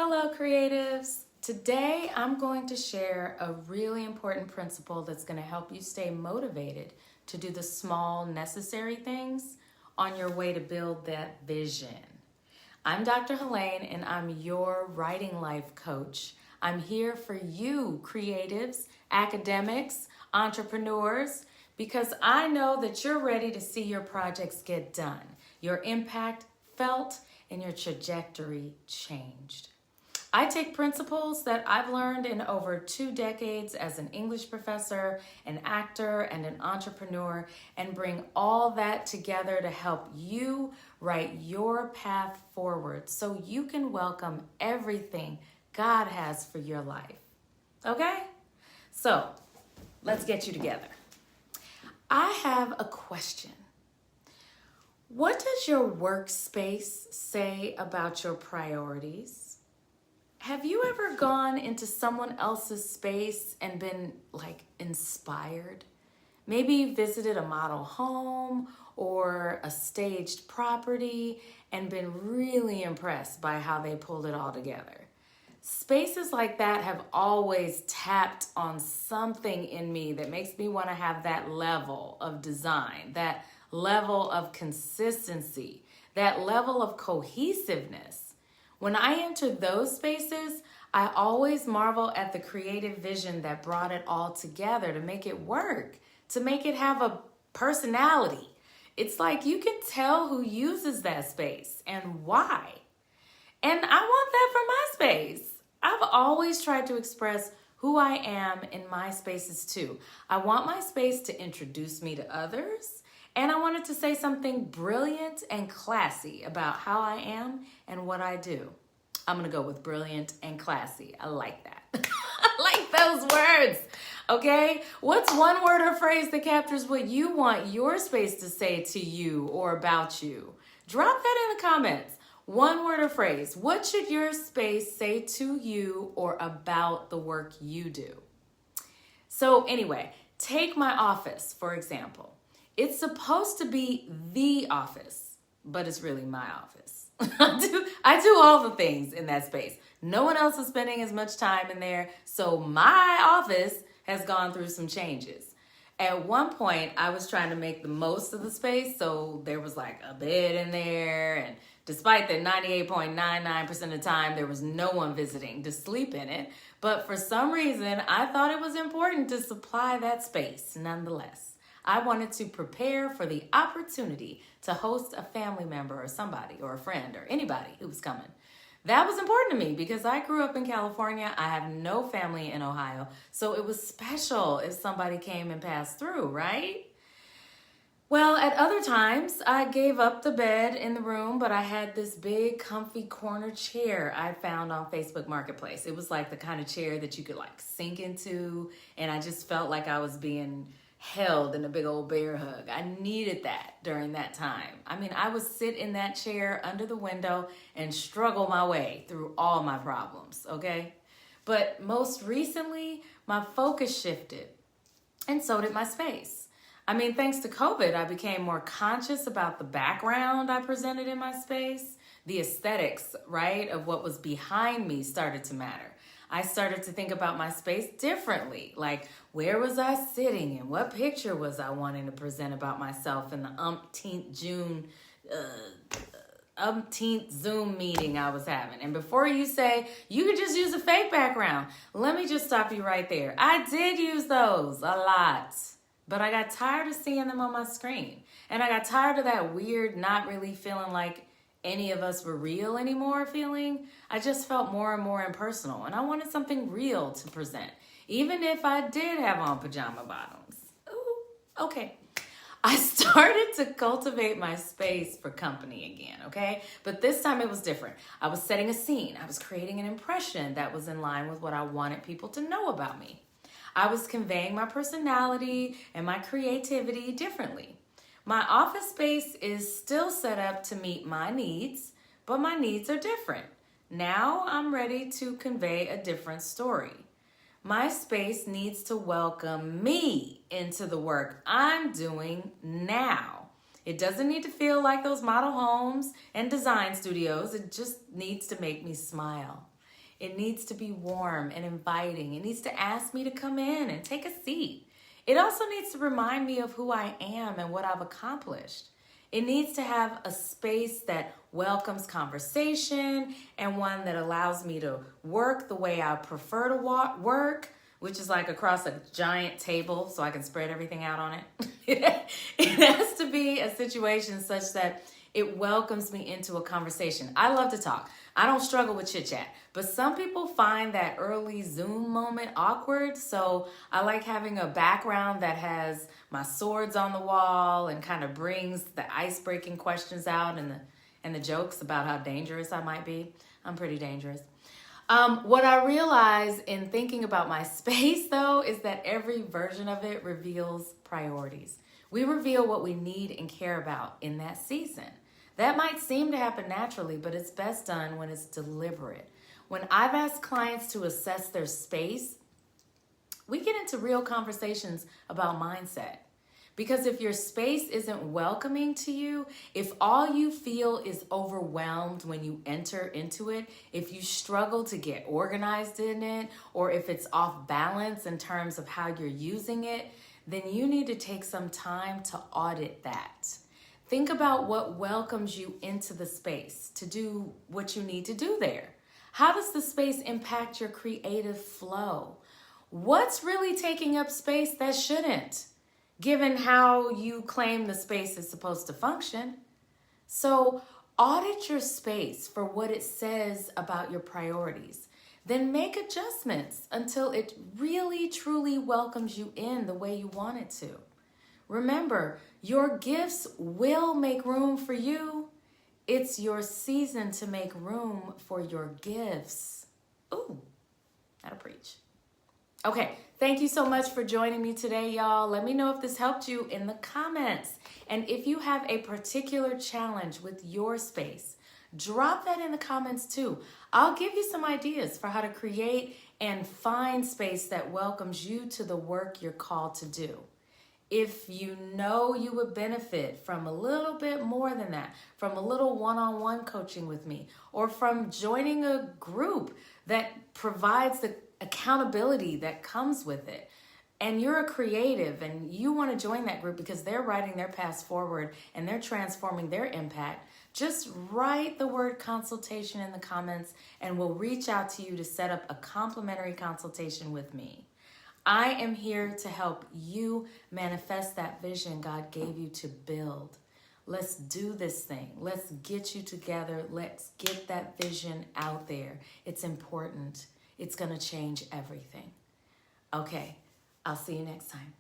Hello, creatives. Today, I'm going to share a really important principle that's going to help you stay motivated to do the small, necessary things on your way to build that vision. I'm Dr. Helene, and I'm your writing life coach. I'm here for you, creatives, academics, entrepreneurs, because I know that you're ready to see your projects get done, your impact felt, and your trajectory changed. I take principles that I've learned in over 2 decades as an English professor, an actor, and an entrepreneur, and bring all that together to help you write your path forward so you can welcome everything God has for your life. Okay? So, let's get you together. I have a question. What does your workspace say about your priorities? Have you ever gone into someone else's space and been inspired? Maybe visited a model home or a staged property and been really impressed by how they pulled it all together. Spaces like that have always tapped on something in me that makes me want to have that level of design, that level of consistency, that level of cohesiveness. When I enter those spaces, I always marvel at the creative vision that brought it all together to make it work, to make it have a personality. It's like you can tell who uses that space and why. And I want that for my space. I've always tried to express who I am in my spaces too. I want my space to introduce me to others, and I wanted to say something brilliant and classy about how I am and what I do. I'm gonna go with brilliant and classy. I like that. I like those words, okay? What's one word or phrase that captures what you want your space to say to you or about you? Drop that in the comments. One word or phrase. What should your space say to you or about the work you do? So anyway, take my office, for example. It's supposed to be the office, but it's really my office. I do all the things in that space. No one else is spending as much time in there, so my office has gone through some changes. At one point, I was trying to make the most of the space, so there was like a bed in there, and despite that 98.99% of the time, there was no one visiting to sleep in it. But for some reason, I thought it was important to supply that space nonetheless. I wanted to prepare for the opportunity to host a family member or somebody or a friend or anybody who was coming. That was important to me because I grew up in California. I have no family in Ohio, so it was special if somebody came and passed through, right? Well, at other times, I gave up the bed in the room, but I had this big, comfy corner chair I found on Facebook Marketplace. It was like the kind of chair that you could sink into, and I just felt like I was being held in a big old bear hug. I needed that during that time. I mean, I would sit in that chair under the window and struggle my way through all my problems, okay? But most recently, my focus shifted, and so did my space. I mean, thanks to COVID, I became more conscious about the background I presented in my space. The aesthetics, right, of what was behind me started to matter. I started to think about my space differently. Like, where was I sitting and what picture was I wanting to present about myself in the umpteenth Zoom meeting I was having. And before you say, you could just use a fake background, let me just stop you right there. I did use those a lot, but I got tired of seeing them on my screen. And I got tired of that weird, not really feeling like any of us were real anymore feeling. I just felt more and more impersonal, and I wanted something real to present, even if I did have on pajama bottoms. Ooh, okay. I started to cultivate my space for company again, okay? But this time it was different. I was setting a scene. I was creating an impression that was in line with what I wanted people to know about me. I was conveying my personality and my creativity differently. My office space is still set up to meet my needs, but my needs are different. Now I'm ready to convey a different story. My space needs to welcome me into the work I'm doing now. It doesn't need to feel like those model homes and design studios. It just needs to make me smile. It needs to be warm and inviting. It needs to ask me to come in and take a seat. It also needs to remind me of who I am and what I've accomplished. It needs to have a space that welcomes conversation and one that allows me to work the way I prefer to work, which is like across a giant table so I can spread everything out on it. It has to be a situation such that it welcomes me into a conversation. I love to talk. I don't struggle with chit chat, but some people find that early Zoom moment awkward. So I like having a background that has my swords on the wall and kind of brings the ice-breaking questions out and the jokes about how dangerous I might be. I'm pretty dangerous. What I realize in thinking about my space, though, is that every version of it reveals priorities. We reveal what we need and care about in that season. That might seem to happen naturally, but it's best done when it's deliberate. When I've asked clients to assess their space, we get into real conversations about mindset. Because if your space isn't welcoming to you, if all you feel is overwhelmed when you enter into it, if you struggle to get organized in it, or if it's off balance in terms of how you're using it, then you need to take some time to audit that. Think about what welcomes you into the space to do what you need to do there. How does the space impact your creative flow? What's really taking up space that shouldn't, given how you claim the space is supposed to function? So audit your space for what it says about your priorities. Then make adjustments until it really, truly welcomes you in the way you want it to. Remember, your gifts will make room for you. It's your season to make room for your gifts. Ooh, that'll preach. Okay, thank you so much for joining me today, y'all. Let me know if this helped you in the comments. And if you have a particular challenge with your space, drop that in the comments too. I'll give you some ideas for how to create and find space that welcomes you to the work you're called to do. If you know you would benefit from a little bit more than that, from a little one-on-one coaching with me, or from joining a group that provides the accountability that comes with it, and you're a creative and you want to join that group because they're writing their paths forward and they're transforming their impact, just write the word consultation in the comments and we'll reach out to you to set up a complimentary consultation with me. I am here to help you manifest that vision God gave you to build. Let's do this thing. Let's get you together. Let's get that vision out there. It's important. It's going to change everything. Okay, I'll see you next time.